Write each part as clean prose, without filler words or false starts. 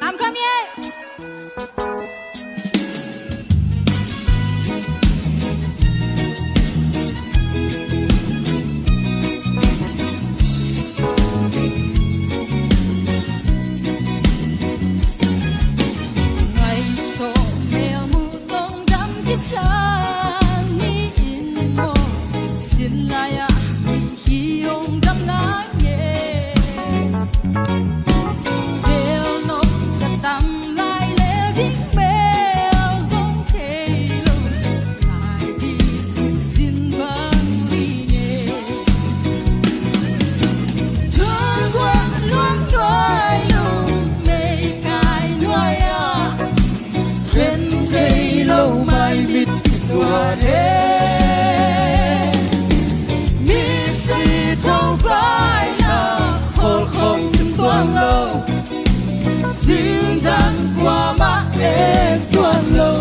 làm cơm nhé. Ngày tổ mèo mù tông đắm cái sáng ni in mô xin lại à hi ông đắm lá nhẹ đều nốt giật tầm lại lẽ đinh bèo giống thế lâu lại đi xin vang ly nhẹ thương quá luôn đôi lúc mây cài nuôi à trên thế lâu mai mịt xua đê mịt xì thâu vai là khổ không chim toàn lâu xin đàn qua má em toàn lâu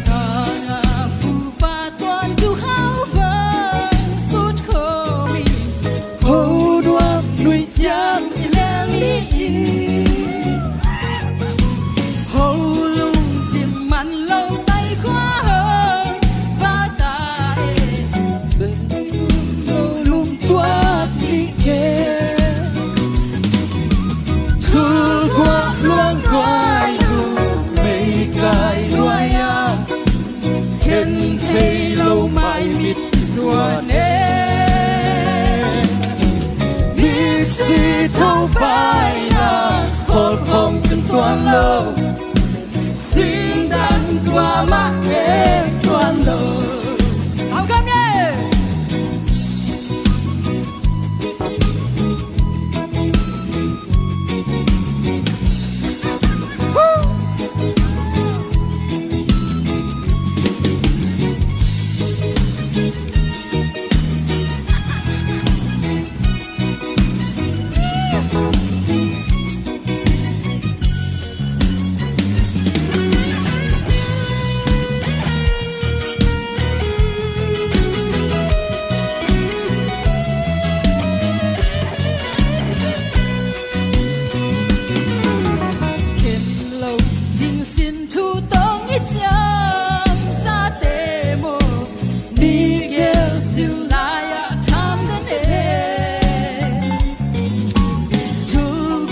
ta phù ba toàn chu háo vang suốt khổ mi hô đoan nuôi chăm lên lý hô lung chim mặn lâu tay khóa hơn và ta bên lâu lung toát đi kề thưa qua luôn quay đủ mây cài loài à khen thấy lâu mai mịt xua nê đi xì thâu vai là khổ không chim toàn lâu xin đàn qua mắt em toàn lâu làm cơm nhé. Xin thu tông ít chăng xa tê mô đi kêu xin lại tham đến em thu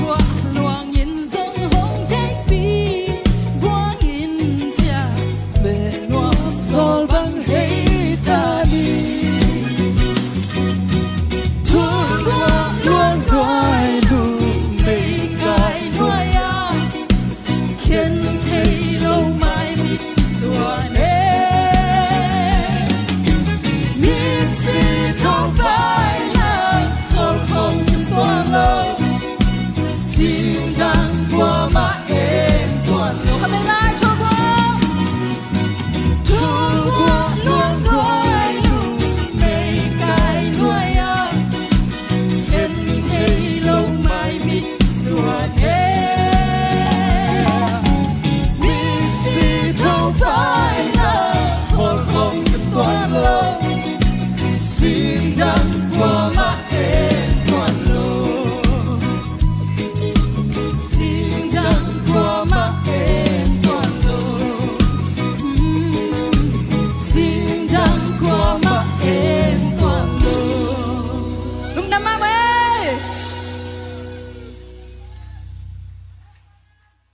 qua luang nhìn giống hông trách bi qua nhìn cha về noa sol băng